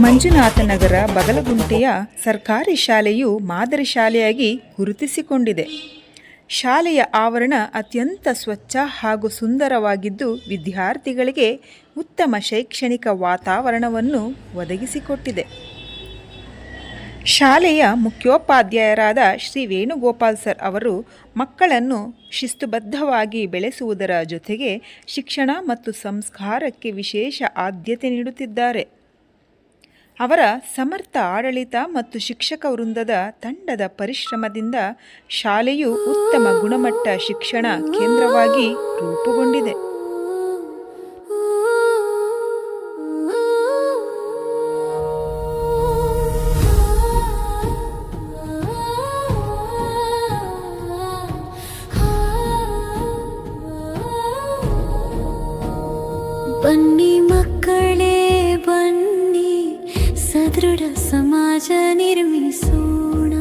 ಮಂಜುನಾಥನಗರ ಬಗಲಗುಂಟೆಯ ಸರ್ಕಾರಿ ಶಾಲೆಯು ಮಾದರಿ ಶಾಲೆಯಾಗಿ ಗುರುತಿಸಿಕೊಂಡಿದೆ. ಶಾಲೆಯ ಆವರಣ ಅತ್ಯಂತ ಸ್ವಚ್ಛ ಹಾಗೂ ಸುಂದರವಾಗಿದ್ದು ವಿದ್ಯಾರ್ಥಿಗಳಿಗೆ ಉತ್ತಮ ಶೈಕ್ಷಣಿಕ ವಾತಾವರಣವನ್ನು ಒದಗಿಸಿಕೊಟ್ಟಿದೆ. ಶಾಲೆಯ ಮುಖ್ಯೋಪಾಧ್ಯಾಯರಾದ ಶ್ರೀ ವೇಣುಗೋಪಾಲ್ ಸರ್ ಅವರು ಮಕ್ಕಳನ್ನು ಶಿಸ್ತುಬದ್ಧವಾಗಿ ಬೆಳೆಸುವುದರ ಜೊತೆಗೆ ಶಿಕ್ಷಣ ಮತ್ತು ಸಂಸ್ಕಾರಕ್ಕೆ ವಿಶೇಷ ಆದ್ಯತೆ ನೀಡುತ್ತಿದ್ದಾರೆ. ಅವರ ಸಮರ್ಥ ಆಡಳಿತ ಮತ್ತು ಶಿಕ್ಷಕ ವೃಂದದ ತಂಡದ ಪರಿಶ್ರಮದಿಂದ ಶಾಲೆಯು ಉತ್ತಮ ಗುಣಮಟ್ಟ ಶಿಕ್ಷಣ ಕೇಂದ್ರವಾಗಿ ರೂಪುಗೊಂಡಿದೆ. ಬನ್ನಿ ಮಕ್ಕಳೇ ಬನ್ನಿ, ಸದೃಢ ಸಮಾಜ ನಿರ್ಮಿಸೋಣ.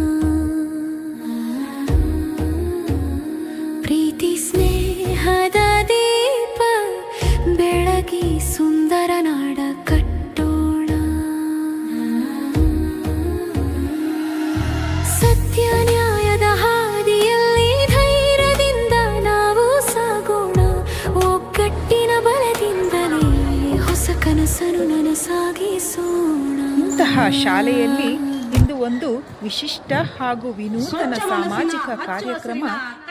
ಪ್ರೀತಿ ಸ್ನೇಹದ ದೀಪ ಬೆಳಗಿ ಸುಂದರ ನಾಡ ಕಟ್ಟೋಣ. ಸತ್ಯ ನ್ಯಾಯದ ಹಾದಿಯಲ್ಲಿ ಧೈರ್ಯದಿಂದ ನಾವು ಸಾಗೋಣ. ಒಗ್ಗಟ್ಟಿನ ಬಲದಿಂದಲೇ ಹೊಸ ಕನಸನ್ನು ನನಸಾಗಿಸೋಣ. ಇಂತಹ ಶಾಲೆಯಲ್ಲಿ ಇಂದು ಒಂದು ವಿಶಿಷ್ಟ ಹಾಗೂ ವಿನೂತನ ಸಾಮಾಜಿಕ ಕಾರ್ಯಕ್ರಮ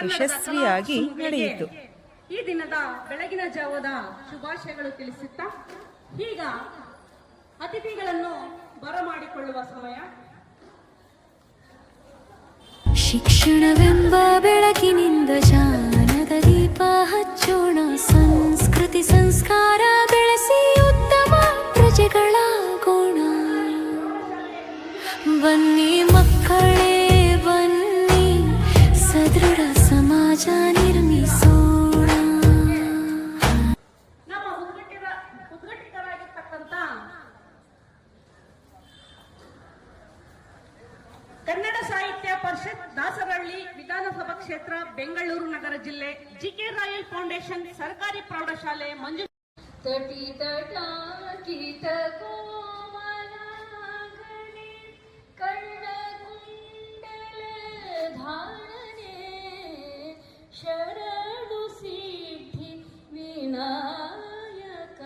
ಯಶಸ್ವಿಯಾಗಿ ನಡೆಯಿತು. ಈ ದಿನದ ಬೆಳಗಿನ ಜಾವದ ಶುಭಾಶಯಗಳು ತಿಳಿಸುತ್ತಾ ಈಗ ಅತಿಥಿಗಳನ್ನು ಬರಮಾಡಿಕೊಳ್ಳುವ ಸಮಯ. ಶಿಕ್ಷಣವೆಂಬ ಬೆಳಕಿನಿಂದ ಜ್ಞಾನದ ದೀಪ ಹಚ್ಚೋಣ. ಸಂಸ್ಕೃತಿ ಸಂಸ್ಕಾರ ಬೆಳೆಸಿ ಉತ್ತಮ ಪ್ರಜೆಗಳಾಗೋಣ. ಬನ್ನಿ ಮಕ್ಕಳೇ ಬನ್ನಿ, ಸದೃಢ ಸಮಾಜ ನಿರ್ಮಿಸೋಣ. ನಮ್ಮ ಉದ್ಘಾಟಿತರಾಗಿರ್ತಕ್ಕಂಥ ಕನ್ನಡ ಸಾಹಿತ್ಯ ಪರಿಷತ್ ದಾಸರಹಳ್ಳಿ ವಿಧಾನಸಭಾ ಕ್ಷೇತ್ರ ಬೆಂಗಳೂರು ನಗರ ಜಿಲ್ಲೆ ಜಿಕೆ ರಾಯಲ್ ಫೌಂಡೇಶನ್ ಸರ್ಕಾರಿ ಪ್ರೌಢಶಾಲೆ ಮಂಜು ಶರಣು ಸಿದ್ಧಿ ವಿನಾಯಕ.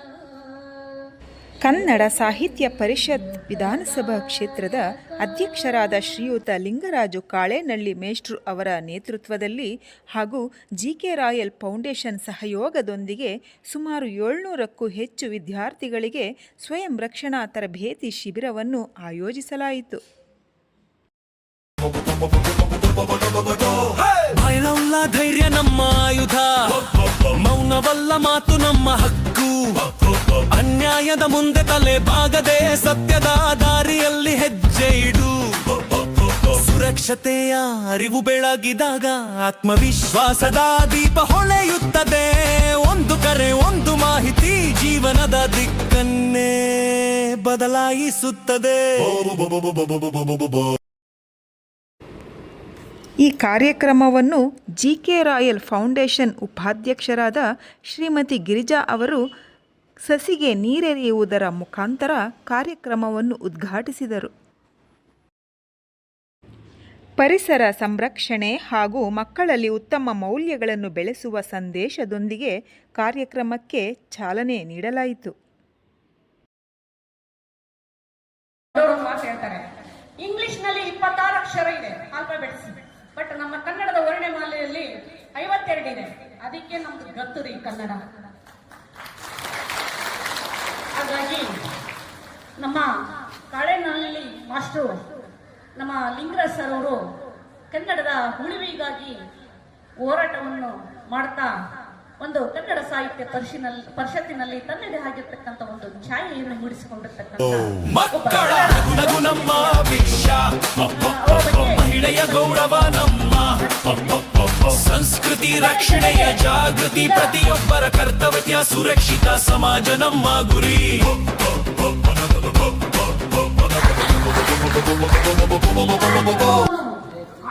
ಕನ್ನಡ ಸಾಹಿತ್ಯ ಪರಿಷತ್ ವಿಧಾನಸಭಾ ಕ್ಷೇತ್ರದ ಅಧ್ಯಕ್ಷರಾದ ಶ್ರೀಯುತ ಲಿಂಗರಾಜು ಕಾಳೇನಳ್ಳಿ ಮೇಷ್ಟ್ರು ಅವರ ನೇತೃತ್ವದಲ್ಲಿ ಹಾಗೂ ಜಿಕೆ ರಾಯಲ್ ಫೌಂಡೇಶನ್ ಸಹಯೋಗದೊಂದಿಗೆ ಸುಮಾರು 700ಕ್ಕೂ ಹೆಚ್ಚು ವಿದ್ಯಾರ್ಥಿಗಳಿಗೆ ಸ್ವಯಂ ರಕ್ಷಣಾ ತರಬೇತಿ ಶಿಬಿರವನ್ನು ಆಯೋಜಿಸಲಾಯಿತು. ಭಯವಲ್ಲ ಧೈರ್ಯ ನಮ್ಮ ಆಯುಧ, ಮೌನವಲ್ಲ ಮಾತು ನಮ್ಮ ಹಕ್ಕು. ಅನ್ಯಾಯದ ಮುಂದೆ ತಲೆ ಬಾಗದೆ ಸತ್ಯದ ದಾರಿಯಲ್ಲಿ ಹೆಜ್ಜೆ ಇಡು. ಸುರಕ್ಷತೆಯ ಅರಿವು ಬೆಳಗಿದಾಗ ಆತ್ಮವಿಶ್ವಾಸದ ದೀಪ ಹೊಳೆಯುತ್ತದೆ. ಒಂದು ಕರೆ ಒಂದು ಮಾಹಿತಿ ಜೀವನದ ದಿಕ್ಕನ್ನೇ ಬದಲಾಯಿಸುತ್ತದೆ. ಈ ಕಾರ್ಯಕ್ರಮವನ್ನು ಜಿಕೆ ರಾಯಲ್ ಫೌಂಡೇಶನ್ ಉಪಾಧ್ಯಕ್ಷರಾದ ಶ್ರೀಮತಿ ಗಿರಿಜಾ ಅವರು ಸಸಿಗೆ ನೀರೆರೆಯುವುದರ ಮುಖಾಂತರ ಕಾರ್ಯಕ್ರಮವನ್ನು ಉದ್ಘಾಟಿಸಿದರು. ಪರಿಸರ ಸಂರಕ್ಷಣೆ ಹಾಗೂ ಮಕ್ಕಳಲ್ಲಿ ಉತ್ತಮ ಮೌಲ್ಯಗಳನ್ನು ಬೆಳೆಸುವ ಸಂದೇಶದೊಂದಿಗೆ ಕಾರ್ಯಕ್ರಮಕ್ಕೆ ಚಾಲನೆ ನೀಡಲಾಯಿತು. ಇಂಗ್ಲಿಷ್ನಲ್ಲಿ 26 ಅಕ್ಷರ ಇದೆ ಆಲ್ಫಾಬೆಟ್ಸ್, ಬಟ್ ನಮ್ಮ ಕನ್ನಡದ ವರ್ಣಮಾಲೆಯಲ್ಲಿ 52 ಇದೆ. ಅದಕ್ಕೆ ನಮ್ದು ಗತ್ತುರಿ ಕನ್ನಡ. ಹಾಗಾಗಿ ನಮ್ಮ ಕಾಳೇನಹಳ್ಳಿ ಮಾಸ್ಟರು, ನಮ್ಮ ಲಿಂಗರಾಜ್ ಸರ್ ಅವರು ಕನ್ನಡದ ಉಳಿವಿಗಾಗಿ ಹೋರಾಟವನ್ನು ಮಾಡ್ತಾ ಒಂದು ಕನ್ನಡ ಸಾಹಿತ್ಯ ಪರಿಷತ್ತಿನಲ್ಲಿ ತನ್ನದೇ ಆಗಿರ್ತಕ್ಕಂಥ ಒಂದು ಛಾಯೆಯನ್ನು ಮೂಡಿಸಿಕೊಂಡಿರ್ತಕ್ಕಂಥ ಮಹಿಳೆಯ ಗೌರವ ನಮ್ಮ ಸಂಸ್ಕೃತಿ ರಕ್ಷಣೆಯ ಜಾಗೃತಿ, ಪ್ರತಿಯೊಬ್ಬರ ಕರ್ತವ್ಯ ಸುರಕ್ಷಿತ ಸಮಾಜ ನಮ್ಮ ಗುರಿ.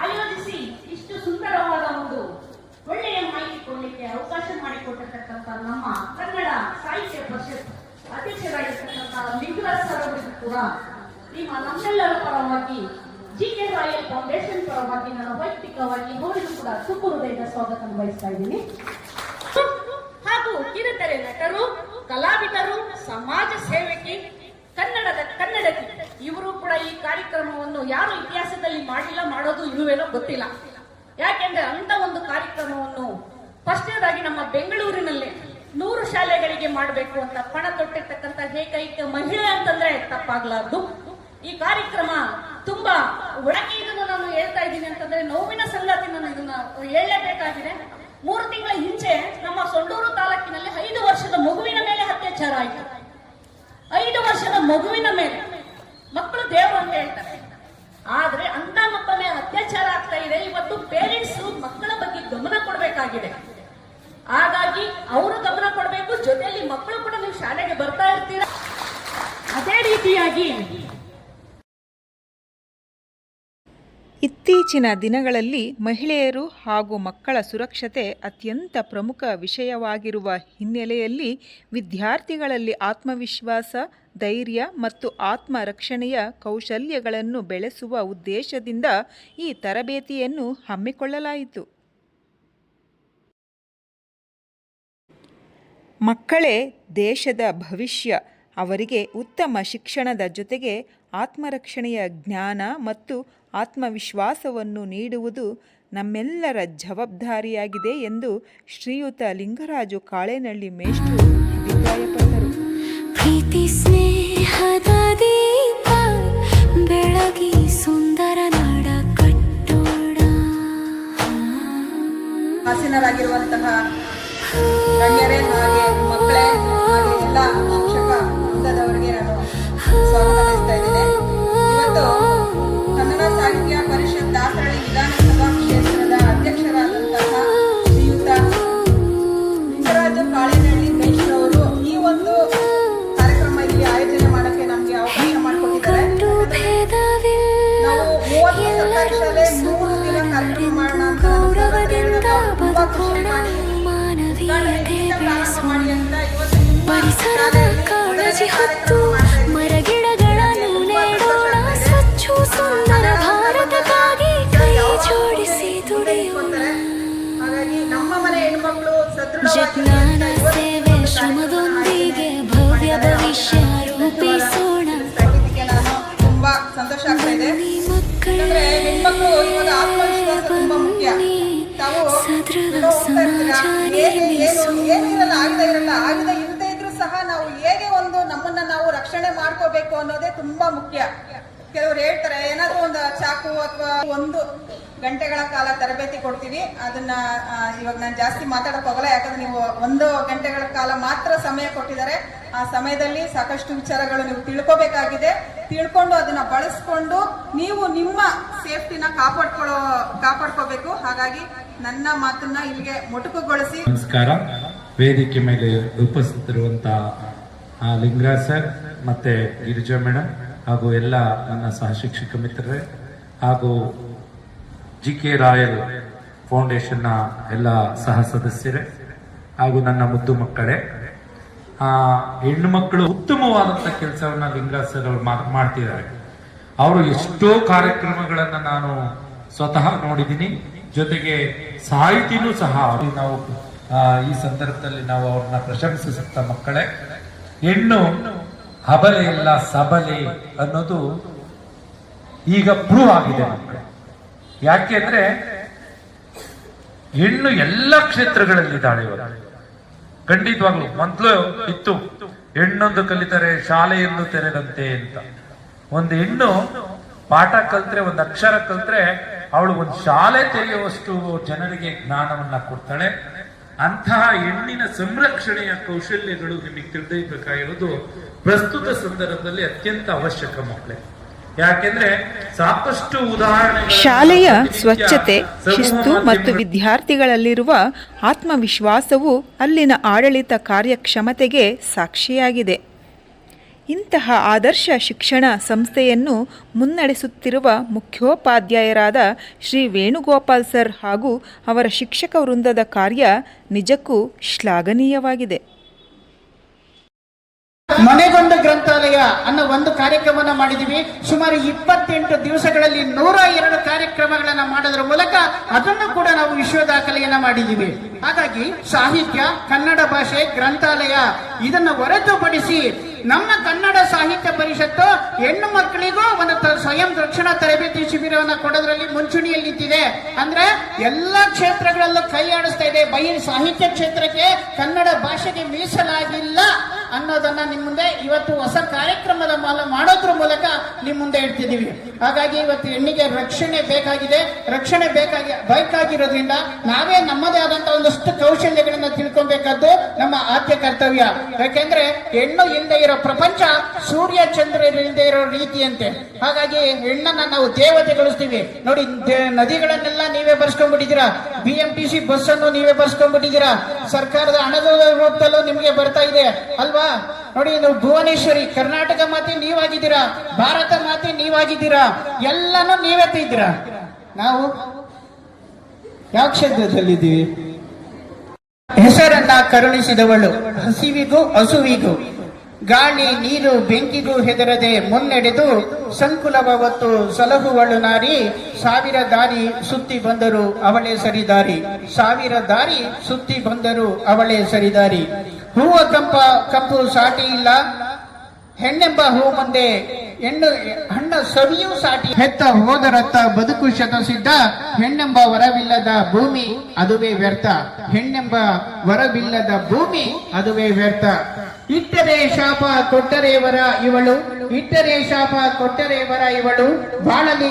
ಆಯೋಜಿಸಿ ಇಷ್ಟು ಸುಂದರವಾದ ಒಂದು ಒಳ್ಳೆಯ ಮಾಹಿತಿ ಫೌಂಡೇಶನ್ ಪರವಾಗಿ ನಾನು ವೈಯಕ್ತಿಕವಾಗಿ ಅವರಿಗೂ ಕೂಡ ತುಂಬು ಹೃದಯದ ಸ್ವಾಗತ ಬಯಸ್ತಾ ಇದ್ದೀನಿ. ಹಾಗೂ ಕಿರುತೆರೆ ನಟರು, ಕಲಾವಿದರು, ಸಮಾಜ ಸೇವಕಿ, ಕನ್ನಡತಿ ಇವರು ಕೂಡ ಈ ಕಾರ್ಯಕ್ರಮವನ್ನು ಯಾರು ಇತಿಹಾಸದಲ್ಲಿ ಮಾಡಿಲ್ಲ, ಮಾಡೋದು ಇರುವೇನೋ ಗೊತ್ತಿಲ್ಲ. ಯಾಕೆಂದ್ರೆ ಅಂತ ಒಂದು ಕಾರ್ಯಕ್ರಮವನ್ನು ಫಸ್ಟ್ನೇದಾಗಿ ನಮ್ಮ ಬೆಂಗಳೂರಿನಲ್ಲಿ 100 ಶಾಲೆಗಳಿಗೆ ಮಾಡಬೇಕು ಅಂತ ಪಣ ತೊಟ್ಟಿರ್ತಕ್ಕಂಥ ಏಕೈಕ ಮಹಿಳೆ ಅಂತಂದ್ರೆ ತಪ್ಪಾಗ್ಲಾರ್ದು. ಈ ಕಾರ್ಯಕ್ರಮ ತುಂಬಾ ಒಳಗೆ ಇದನ್ನು ನಾನು ಹೇಳ್ತಾ ಇದ್ದೀನಿ ಅಂತಂದ್ರೆ ನೋವಿನ ಸಂಗತಿ ನಾನು ಇದನ್ನ ಹೇಳಲೇಬೇಕಾಗಿದೆ. 3 ತಿಂಗಳ ಹಿಂಚೆ ನಮ್ಮ ಸೊಂಡೂರು ತಾಲೂಕಿನಲ್ಲಿ 5 ವರ್ಷದ ಮಗುವಿನ ಮೇಲೆ ಅತ್ಯಾಚಾರ ಆಯಿತು. 5 ವರ್ಷದ ಮಗುವಿನ ಮೇಲೆ. ಮಕ್ಕಳು ದೇವರು ಅಂತ ಹೇಳ್ತಾರೆ, ಆದ್ರೆ ಅಂತ ಮಕ್ಕಳ ಮೇಲೆ ಅತ್ಯಾಚಾರ ಆಗ್ತಾ ಇದೆ. ಇವತ್ತು ಪೇರೆಂಟ್ಸ್ ಮಕ್ಕಳ ಬಗ್ಗೆ ಗಮನ ಕೊಡಬೇಕಾಗಿದೆ. ಹಾಗಾಗಿ ಅವರು ಗಮನ ಕೊಡಬೇಕು, ಜೊತೆಯಲ್ಲಿ ಮಕ್ಕಳು ಕೂಡ ನೀವು ಶಾಲೆಗೆ ಬರ್ತಾ ಇರ್ತೀರಾ. ಅದೇ ರೀತಿಯಾಗಿ ಇತ್ತೀಚಿನ ದಿನಗಳಲ್ಲಿ ಮಹಿಳೆಯರು ಹಾಗೂ ಮಕ್ಕಳ ಸುರಕ್ಷತೆ ಅತ್ಯಂತ ಪ್ರಮುಖ ವಿಷಯವಾಗಿರುವ ಹಿನ್ನೆಲೆಯಲ್ಲಿ ವಿದ್ಯಾರ್ಥಿಗಳಲ್ಲಿ ಆತ್ಮವಿಶ್ವಾಸ, ಧೈರ್ಯ ಮತ್ತು ಆತ್ಮರಕ್ಷಣೆಯ ಕೌಶಲ್ಯಗಳನ್ನು ಬೆಳೆಸುವ ಉದ್ದೇಶದಿಂದ ಈ ತರಬೇತಿಯನ್ನು ಹಮ್ಮಿಕೊಳ್ಳಲಾಯಿತು. ಮಕ್ಕಳೇ ದೇಶದ ಭವಿಷ್ಯ. ಅವರಿಗೆ ಉತ್ತಮ ಶಿಕ್ಷಣದ ಜೊತೆಗೆ ಆತ್ಮರಕ್ಷಣೆಯ ಜ್ಞಾನ ಮತ್ತು ಆತ್ಮವಿಶ್ವಾಸವನ್ನು ನೀಡುವುದು ನಮ್ಮೆಲ್ಲರ ಜವಾಬ್ದಾರಿಯಾಗಿದೆ ಎಂದು ಶ್ರೀಯುತ ಲಿಂಗರಾಜು ಕಾಳೇನಳ್ಳಿ ಮೇಷ್ಟ್ರು ಅಭಿಪ್ರಾಯಪಟ್ಟರು. ಪ್ರೀತಿ ಸ್ನೇಹದ ದೀಪ ಬೆಳಗಿ ಸುಂದರ ನಾಡ ಕಟ್ಟೋಣ. ಹಾಸನರಾಗಿರುವಂತಹ ಗಣ್ಯರೇ, ಹಾಗೆ ಮಕ್ಕಳೇ, ಹಾಗೆ ಎಲ್ಲ ಶಿಕ್ಷಕ ವೃಂದದವರಿಗೆ ನಾನು ಸ್ವಾಗತ ಬಯಸ್ತಾ ಇದ್ದೇನೆ. ಇವತ್ತು ಕನ್ನಡ ಸಾಹಿತ್ಯ ಪರಿಷತ್ ದಾಸರಳ್ಳಿ ವಿಧಾನಸಭಾ ಕ್ಷೇತ್ರದ ಅಧ್ಯಕ್ಷರಾದಂತಹ ಶ್ರೀಯುತ ಲಿಂಗರಾಜು ಕಾಳೇನಳ್ಳಿ ಮೇಷ್ಟ್ರವರು ಈ ಒಂದು ಕಾರ್ಯಕ್ರಮ ಇಲ್ಲಿ ಆಯೋಜನೆ ಮಾಡೋಕ್ಕೆ ನಮಗೆ ಅವಕಾಶ ಮಾಡಿಕೊಟ್ಟಿದ್ದಾರೆ. ನಾವು 30 ಸರ್ಕಾರಿ ಶಾಲೆ 3 ದಿನ ಕಾರ್ಯಕ್ರಮ ಮಾಡೋಣ ಅಂತ ತುಂಬಾ ಖುಷಿ ಮಾಡಿ ಪರಿಸರದ ಕಾಳಜಿ ಹೊತ್ತು ಮರಗಿಡಗಳನ್ನು ನೆಡೋಣ. ಸ್ವಚ್ಛ ಸುಂದರ ಭಾರತಕ್ಕಾಗಿ ಕೈ ಜೋಡಿಸಿ ದುಡಿಯೋಣ. ವಿಜ್ಞಾನ ಸೇವೆ ಶ್ರಮದೊಂದಿಗೆ ಭವ್ಯ ಭವಿಷ್ಯ ರೂಪಿಸೋಣ. ತುಂಬಾ ಸಂತೋಷ ಆಗ್ತಾ ಇದೆ. ಹೆಣ್ಮಕ್ಳು ಇವಾಗ ಆತ್ಮವಿಶ್ವಾಸ ತುಂಬಾ ಮುಖ್ಯ. ತಾವು ಏನಿರಲ್ಲ, ಆಗದೆ ಇಲ್ಲದೆ ಇದ್ರೂ ಸಹ ನಾವು ಹೇಗೆ ಒಂದು ನಮ್ಮನ್ನ ನಾವು ರಕ್ಷಣೆ ಮಾಡ್ಕೋಬೇಕು ಅನ್ನೋದೇ ತುಂಬಾ ಮುಖ್ಯ. ಕೆಲವರು ಹೇಳ್ತಾರೆ, ಏನಾದ್ರೂ ಒಂದು ಚಾಕು ಅಥವಾ 1 ಗಂಟೆಗಳ ಕಾಲ ತರಬೇತಿ ಕೊಡ್ತೀವಿ, ಅದನ್ನ ಇವಾಗ ನಾನು ಜಾಸ್ತಿ ಮಾತಾಡಕ್ ಹೋಗಲ್ಲ, ಯಾಕಂದ್ರೆ ನೀವು 1 ಗಂಟೆಗಳ ಕಾಲ ಮಾತ್ರ ಸಮಯ ಕೊಟ್ಟಿದ್ದಾರೆ. ಆ ಸಮಯದಲ್ಲಿ ಸಾಕಷ್ಟು ವಿಚಾರಗಳು ನೀವು ತಿಳ್ಕೋಬೇಕಾಗಿದೆ. ತಿಳ್ಕೊಂಡು ಅದನ್ನ ಬಳಸ್ಕೊಂಡು ನೀವು ನಿಮ್ಮ ಸೇಫ್ಟಿನ ಕಾಪಾಡ್ಕೋಬೇಕು. ಹಾಗಾಗಿ ನನ್ನ ಮಾತನ್ನ ಇಲ್ಲಿಗೆ ಮೊಟಕುಗೊಳಿಸಿ ನಮಸ್ಕಾರ. ವೇದಿಕೆ ಮೇಲೆ ಉಪಸ್ಥಿತರಿರುವಂತಹ ಲಿಂಗರಾಜ್ ಸರ್ ಮತ್ತೆ ಗಿರಿಜಾ ಮೇಡಮ್ ಹಾಗೂ ಎಲ್ಲ ನನ್ನ ಸಹ ಶಿಕ್ಷಕ ಮಿತ್ರರೇ ಹಾಗೂ ಜಿಕೆ ರಾಯಲ್ ಫೌಂಡೇಶನ್ನ ಎಲ್ಲ ಸಹ ಸದಸ್ಯರೇ ಹಾಗೂ ನನ್ನ ಮುದ್ದು ಮಕ್ಕಳೇ, ಹೆಣ್ಣು ಮಕ್ಕಳು ಉತ್ತಮವಾದಂಥ ಕೆಲಸವನ್ನ ಲಿಂಗರಾಜ್ ಸರ್ ಅವರು ಮಾಡ್ತಿದ್ದಾರೆ. ಅವರು ಎಷ್ಟೋ ಕಾರ್ಯಕ್ರಮಗಳನ್ನ ನಾನು ಸ್ವತಃ ನೋಡಿದ್ದೀನಿ. ಜೊತೆಗೆ ಸಾಹಿತಿನೂ ಸಹ ನಾವು ಈ ಸಂದರ್ಭದಲ್ಲಿ ನಾವು ಅವ್ರನ್ನ ಪ್ರಶಂಸಿಸುತ್ತಾ, ಮಕ್ಕಳೇ, ಹೆಣ್ಣು ಹಬಲೆ ಇಲ್ಲ ಸಬಲೆ ಅನ್ನೋದು ಈಗ ಪ್ರೂವ್ ಆಗಿದೆ ಮಕ್ಕಳೇ. ಯಾಕೆಂದ್ರೆ ಹೆಣ್ಣು ಎಲ್ಲ ಕ್ಷೇತ್ರಗಳಲ್ಲಿದ್ದಾಳೆ ಇವಾಗ. ಖಂಡಿತವಾಗ್ಲು ಮೊದಲು ಇತ್ತು, ಹೆಣ್ಣೊಂದು ಕಲಿತರೆ ಶಾಲೆಯನ್ನು ತೆರೆದಂತೆ ಅಂತ. ಒಂದು ಹೆಣ್ಣು ಪಾಠ ಕಲ್ತ್ರೆ, ಒಂದು ಅಕ್ಷರ ಕಲ್ತ್ರೆ ಅವಳು ಒಂದು ಶಾಲೆ ತೆರೆಯುವಷ್ಟು ಜನರಿಗೆ ಜ್ಞಾನವನ್ನ ಕೊಡ್ತಾಳೆ. ಅಂತಹ ಹೆಣ್ಣಿನ ಸಂರಕ್ಷಣೆಯ ಕೌಶಲ್ಯಗಳು ನಿಮಗೆ ತಿಳಿದಿರಬೇಕಾಗಿರೋದು ಪ್ರಸ್ತುತ ಸಂದರ್ಭದಲ್ಲಿ ಅತ್ಯಂತ ಅವಶ್ಯಕ ಮಕ್ಕಳೇ. ಯಾಕೆಂದ್ರೆ ಸಾಕಷ್ಟು ಉದಾಹರಣೆ ಶಾಲೆಯ ಸ್ವಚ್ಛತೆ, ಶಿಸ್ತು ಮತ್ತು ವಿದ್ಯಾರ್ಥಿಗಳಲ್ಲಿರುವ ಆತ್ಮವಿಶ್ವಾಸವು ಅಲ್ಲಿನ ಆಡಳಿತ ಕಾರ್ಯಕ್ಷಮತೆಗೆ ಸಾಕ್ಷಿಯಾಗಿದೆ. ಇಂತಹ ಆದರ್ಶ ಶಿಕ್ಷಣ ಸಂಸ್ಥೆಯನ್ನು ಮುನ್ನಡೆಸುತ್ತಿರುವ ಮುಖ್ಯೋಪಾಧ್ಯಾಯರಾದ ಶ್ರೀ ವೇಣುಗೋಪಾಲ್ ಸರ್ ಹಾಗೂ ಅವರ ಶಿಕ್ಷಕ ವೃಂದದ ಕಾರ್ಯ ನಿಜಕ್ಕೂ ಶ್ಲಾಘನೀಯವಾಗಿದೆ. ಮನೆಗೊಂದು ಗ್ರಂಥಾಲಯ ಅನ್ನೋ ಒಂದು ಕಾರ್ಯಕ್ರಮವನ್ನು ಮಾಡಿದೀವಿ. ಸುಮಾರು 28 ದಿವಸಗಳಲ್ಲಿ 102 ಕಾರ್ಯಕ್ರಮಗಳನ್ನ ಮಾಡೋದ್ರ ಮೂಲಕ ಅದನ್ನು ಕೂಡ ನಾವು ವಿಶ್ವ ದಾಖಲೆಯನ್ನ ಮಾಡಿದೀವಿ. ಹಾಗಾಗಿ ಸಾಹಿತ್ಯ, ಕನ್ನಡ ಭಾಷೆ, ಗ್ರಂಥಾಲಯ ಇದನ್ನು ಹೊರತುಪಡಿಸಿ ನಮ್ಮ ಕನ್ನಡ ಸಾಹಿತ್ಯ ಪರಿಷತ್ತು ಹೆಣ್ಣು ಮಕ್ಕಳಿಗೂ ಒಂದು ಸ್ವಯಂ ರಕ್ಷಣಾ ತರಬೇತಿ ಶಿಬಿರವನ್ನು ಕೊಡೋದ್ರಲ್ಲಿ ಮುಂಚೂಣಿಯಲ್ಲಿ ನಿಂತಿದೆ. ಅಂದ್ರೆ ಎಲ್ಲಾ ಕ್ಷೇತ್ರಗಳಲ್ಲೂ ಕೈ ಆಡಿಸ್ತಾ ಇದೆ. ಸಾಹಿತ್ಯ ಕ್ಷೇತ್ರಕ್ಕೆ ಕನ್ನಡ ಭಾಷೆಗೆ ಮೀಸಲಾಗಿಲ್ಲ ಅನ್ನೋದನ್ನ ನಿಮ್ಮ ಮುಂದೆ ಇವತ್ತು ಹೊಸ ಕಾರ್ಯಕ್ರಮದ ಮಾಡೋದ್ರ ಮೂಲಕ ನಿಮ್ಮ ಮುಂದೆ ಇಡ್ತಿದ್ದೀವಿ. ಹಾಗಾಗಿ ಇವತ್ತು ಹೆಣ್ಣಿಗೆ ರಕ್ಷಣೆ ಬೇಕಾಗಿರೋದ್ರಿಂದ ನಾವೇ ನಮ್ಮದೇ ಆದಂತಹ ಒಂದಷ್ಟು ಕೌಶಲ್ಯಗಳನ್ನ ತಿಳ್ಕೊಬೇಕಾದ್ದು ನಮ್ಮ ಆದ್ಯ ಕರ್ತವ್ಯ. ಯಾಕೆಂದ್ರೆ ಹೆಣ್ಣು ಇಲ್ಲದೆ ಇರೋ ಪ್ರಪಂಚ ಸೂರ್ಯ ಚಂದ್ರರಿಲ್ಲದೆ ಇರೋ ರೀತಿಯಂತೆ. ಹಾಗಾಗಿ ಹೆಣ್ಣನ್ನ ನಾವು ದೇವತೆಗೊಳಿಸ್ತೀವಿ. ನೋಡಿ, ನದಿಗಳನ್ನೆಲ್ಲ ನೀವೇ ಬರ್ಸ್ಕೊಂಡ್ಬಿಟ್ಟಿದ್ದೀರಾ, BMTC ಬಸ್ ಅನ್ನು ನೀವೇ ಬರ್ಸ್ಕೊಂಡ್ಬಿಟ್ಟಿದ್ದೀರಾ, ಸರ್ಕಾರದ ಹಣದ ರೂಪದಲ್ಲೂ ನಿಮ್ಗೆ ಬರ್ತಾ ಇದೆ ಅಲ್ವಾ? ನೋಡಿ, ನೀವು ಭುವನೇಶ್ವರಿ ಕರ್ನಾಟಕ ಮಾತೆ ನೀವಾಗಿದ್ದೀರಾ, ಭಾರತ ಮಾತೆ ನೀವಾಗಿದ್ದೀರಾ, ಎಲ್ಲಾನು ನೀವೇ ತೆಗೆದಿರಾ. ನಾವು ಯಾವ ಕ್ಷೇತ್ರದಲ್ಲಿದ್ದೀವಿ? ಹೆಸರನ್ನ ಕರುಣಿಸಿದವಳು, ಹಸಿವಿಗೂ ಹಸುವಿಗೂ, ಗಾಳಿ ನೀರು ಬೆಂಕಿಗೂ ಹೆದರದೆ ಮುನ್ನಡೆದು ಸಂಕುಲವ ಹೊತ್ತು ಸಲಹುವಳು ನಾರಿ. 1000 ದಾರಿ ಸುತ್ತಿ ಬಂದರು ಅವಳೇ ಸರಿದಾರಿ, 1000 ದಾರಿ ಸುತ್ತಿ ಬಂದರು ಅವಳೇ ಸರಿದಾರಿ. ಹೂವ ಕಂಪು ಸಾಟಿ ಇಲ್ಲ, ಹೆಣ್ಣೆಂಬ ಹೂ ಮುಂದೆ ಹಣ್ಣ ಸವಿಯೂ ಸಾಟಿ. ಹೆತ್ತ ಹೋದರತ್ತ ಬದುಕು ಶತಸಿದ್ಧ, ಹೆಣ್ಣೆಂಬ ವರವಿಲ್ಲದ ಭೂಮಿ ಅದುವೇ ವ್ಯರ್ಥ, ಹೆಣ್ಣೆಂಬ ವರವಿಲ್ಲದ ಭೂಮಿ ಅದುವೇ ವ್ಯರ್ಥ. ಇಟ್ಟರೆ ಶಾಪ ಕೊಟ್ಟರೆ ವರ ಇವಳು, ಇಟ್ಟರೆ ಶಾಪ ಕೊಟ್ಟರೆ ವರ ಇವಳು, ಬಾಳಲ್ಲಿ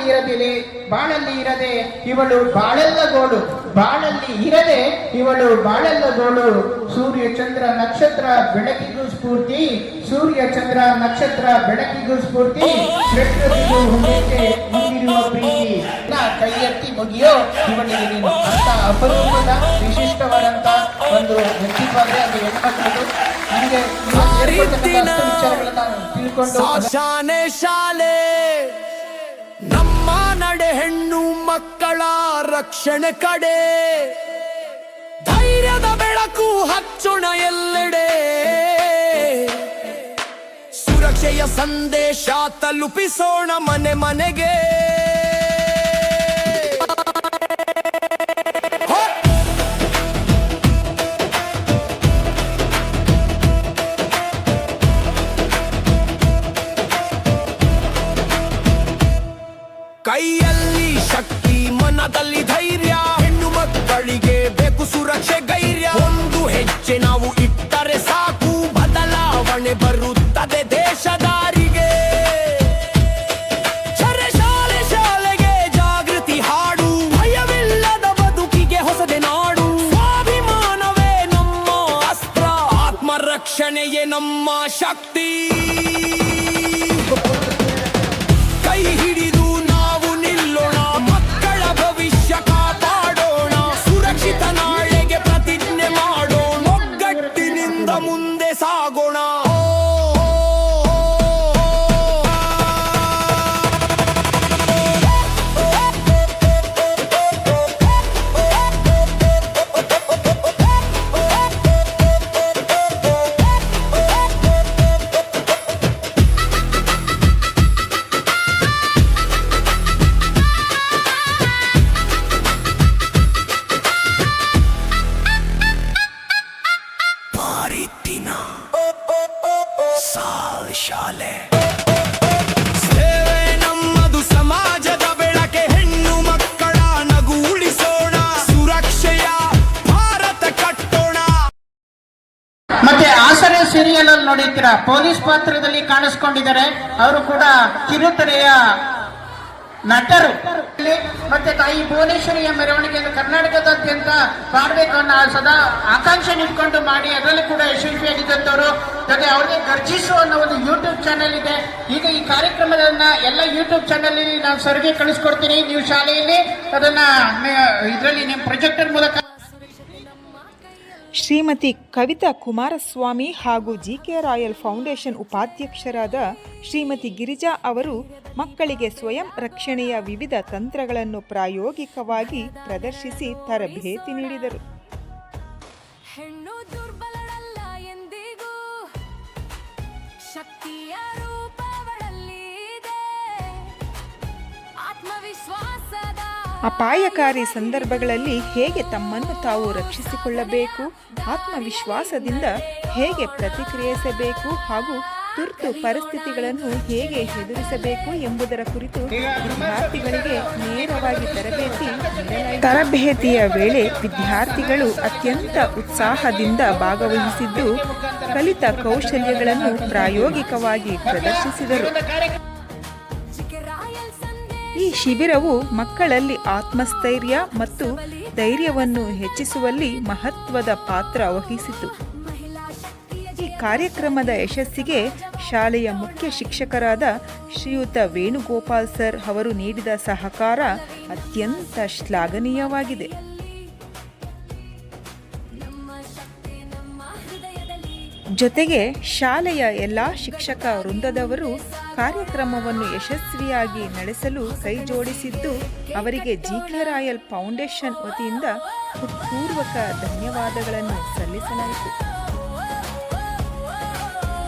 ಇರದೆ ಇವಳು ಬಾಳೆಲ್ಲ ಗೋಳು, ಬಾಳಲ್ಲಿ ಇರದೆ ಇವಳು ಬಾಳೆಲ್ಲ ಗೋಳು. ಸೂರ್ಯ ಚಂದ್ರ ನಕ್ಷತ್ರ ಬೆಳಕಿಗೂ ಸ್ಫೂರ್ತಿ, ಸೂರ್ಯ ಚಂದ್ರ ನಕ್ಷತ್ರ ಬೆಳಕಿಗೂ ಸ್ಫೂರ್ತಿ, ಪ್ರಕೃತಿಗೂ ಹೊಂದಿರುವ ಪ್ರೀತಿ. ಕೈ ಎತ್ತಿ ಮುಗಿಯೋ ಇವಳಿಗೆ ನೀನು ಅಂತ ಅಪರೂಪದ ವಿಶಿಷ್ಟವಾದಂತ ಒಂದು ವ್ಯಕ್ತಿತ್ವವೇ ಅದು ಹೆಣ್ಮಕ್ಳದು. ನನಗೆ ಶಾನೆ ಶಾಲೆ ನಮ್ಮ ನಡೆ ಹೆಣ್ಣು ಮಕ್ಕಳ ರಕ್ಷಣೆ ಕಡೆ, ಧೈರ್ಯದ ಬೆಳಕು ಹಚ್ಚೋಣ ಎಲ್ಲೆಡೆ, ಸುರಕ್ಷೆಯ ಸಂದೇಶ ತಲುಪಿಸೋಣ ಮನೆ ಮನೆಗೆ. ಕೈಯಲ್ಲಿ ಶಕ್ತಿ, ಮನದಲ್ಲಿ ಧೈರ್ಯ, ಹೆಣ್ಣು ಮಕ್ಕಳಿಗೆ ಬೇಕು ಸುರಕ್ಷೆ ಗೈರ್ಯ. ಒಂದು ಹೆಜ್ಜೆ ನಾವು ಇಟ್ಟರೆ ಸಾಕು, ಬದಲಾವಣೆ ಬರುತ್ತದೆ ದೇಶದಾರಿಗೆ. ಶಾಲೆ ಶಾಲೆಗೆ ಜಾಗೃತಿ ಹಾಡು, ಭಯವಿಲ್ಲದ ಬದುಕಿಗೆ ಹೊಸದೆ ನಾಡು. ಸ್ವಾಭಿಮಾನವೇ ನಮ್ಮ ಅಸ್ತ್ರ, ಆತ್ಮರಕ್ಷಣೆಯೇ ನಮ್ಮ ಶಕ್ತಿ. ಕೈ ಹಿಡಿದು ನಾವು ನಿಲ್ಲೋಣ, ಮಕ್ಕಳ ಭವಿಷ್ಯ ಕಾಪಾಡೋಣ, ಸುರಕ್ಷಿತ ನಾಳೆಗೆ ಪ್ರತಿಜ್ಞೆ ಮಾಡೋಣ, ಒಗ್ಗಟ್ಟಿನಿಂದ ಮುಂದೆ ಸಾಗೋಣ. ಶಾಲೆ ಸೇವೆ ನಮ್ಮದು, ಸಮಾಜದ ಬೆಳಕೆ, ಹೆಣ್ಣು ಮಕ್ಕಳ ನಗು ಉಳಿಸೋಣ, ಸುರಕ್ಷೆಯ ಭಾರತ ಕಟ್ಟೋಣ. ಮತ್ತೆ ಆಸರೆ ಸೀರಿಯಲ್ ಅಲ್ಲಿ ನೋಡಿದ್ದೀರಾ, ಪೊಲೀಸ್ ಪಾತ್ರದಲ್ಲಿ ಕಾಣಿಸ್ಕೊಂಡಿದ್ದಾರೆ. ಅವರು ಕೂಡ ಕಿರುತೆರೆಯ ನಟರು. ಮತ್ತೆ ತಾಯಿ ಭುವನೇಶ್ವರಿಯ ಮೆರವಣಿಗೆಯನ್ನು ಕರ್ನಾಟಕದಾದ್ಯಂತ ಮಾಡಬೇಕು ಅನ್ನೋ ಸದಾ ಆಕಾಂಕ್ಷೆ ಇಟ್ಕೊಂಡು ಮಾಡಿ ಅದರಲ್ಲಿ ಕೂಡ ಯಶಸ್ವಿಯಾಗಿದ್ದಂಥವ್ರು. ಜೊತೆ ಅವ್ರಿಗೆ ಗರ್ಜಿಸು ಅನ್ನೋ ಒಂದು ಯೂಟ್ಯೂಬ್ ಚಾನೆಲ್ ಇದೆ. ಈಗ ಈ ಕಾರ್ಯಕ್ರಮದನ್ನ ಎಲ್ಲ ಯೂಟ್ಯೂಬ್ ಚಾನೆಲ್ ನಾನು ಸರ್ಗೆ ಕಳಿಸ್ಕೊಡ್ತೀನಿ. ನೀವು ಶಾಲೆಯಲ್ಲಿ ಅದನ್ನ ಇದರಲ್ಲಿ ನಿಮ್ಮ ಪ್ರೊಜೆಕ್ಟರ್ ಮೂಲಕ. ಶ್ರೀಮತಿ ಕವಿತಾ ಕುಮಾರಸ್ವಾಮಿ ಹಾಗೂ GK ರಾಯಲ್ ಫೌಂಡೇಶನ್ ಉಪಾಧ್ಯಕ್ಷರಾದ ಶ್ರೀಮತಿ ಗಿರಿಜಾ ಅವರು ಮಕ್ಕಳಿಗೆ ಸ್ವಯಂ ರಕ್ಷಣೆಯ ವಿವಿಧ ತಂತ್ರಗಳನ್ನು ಪ್ರಾಯೋಗಿಕವಾಗಿ ಪ್ರದರ್ಶಿಸಿ ತರಬೇತಿ ನೀಡಿದರು. ಹೆಣ್ಣು ದುರ್ಬಲಳಲ್ಲ ಎಂದಿಗೂ, ಅಪಾಯಕಾರಿ ಸಂದರ್ಭಗಳಲ್ಲಿ ಹೇಗೆ ತಮ್ಮನ್ನು ತಾವು ರಕ್ಷಿಸಿಕೊಳ್ಳಬೇಕು, ಆತ್ಮವಿಶ್ವಾಸದಿಂದ ಹೇಗೆ ಪ್ರತಿಕ್ರಿಯಿಸಬೇಕು ಹಾಗೂ ತುರ್ತು ಪರಿಸ್ಥಿತಿಗಳನ್ನು ಹೇಗೆ ಎದುರಿಸಬೇಕು ಎಂಬುದರ ಕುರಿತು ವಿದ್ಯಾರ್ಥಿಗಳಿಗೆ ನೇರವಾಗಿ ತರಬೇತಿ ನೀಡಲಾಯಿತು. ತರಬೇತಿಯ ವೇಳೆ ವಿದ್ಯಾರ್ಥಿಗಳು ಅತ್ಯಂತ ಉತ್ಸಾಹದಿಂದ ಭಾಗವಹಿಸಿದ್ದು ಕಲಿತ ಕೌಶಲ್ಯಗಳನ್ನು ಪ್ರಾಯೋಗಿಕವಾಗಿ ಪ್ರದರ್ಶಿಸಿದರು. ಈ ಶಿಬಿರವು ಮಕ್ಕಳಲ್ಲಿ ಆತ್ಮಸ್ಥೈರ್ಯ ಮತ್ತು ಧೈರ್ಯವನ್ನು ಹೆಚ್ಚಿಸುವಲ್ಲಿ ಮಹತ್ವದ ಪಾತ್ರ ವಹಿಸಿತು. ಈ ಕಾರ್ಯಕ್ರಮದ ಯಶಸ್ಸಿಗೆ ಶಾಲೆಯ ಮುಖ್ಯ ಶಿಕ್ಷಕರಾದ ಶ್ರೀಯುತ ವೇಣುಗೋಪಾಲ್ ಸರ್ ಅವರು ನೀಡಿದ ಸಹಕಾರ ಅತ್ಯಂತ ಶ್ಲಾಘನೀಯವಾಗಿದೆ. ಜೊತೆಗೆ ಶಾಲೆಯ ಎಲ್ಲ ಶಿಕ್ಷಕ ವೃಂದದವರು ಕಾರ್ಯಕ್ರಮವನ್ನು ಯಶಸ್ವಿಯಾಗಿ ನಡೆಸಲು ಕೈಜೋಡಿಸಿದ್ದು ಅವರಿಗೆ ಜಿಕೆ ರಾಯಲ್ ಫೌಂಡೇಶನ್ ವತಿಯಿಂದ ಹೃತ್ಪೂರ್ವಕ ಧನ್ಯವಾದಗಳನ್ನು ಸಲ್ಲಿಸಲಾಯಿತು.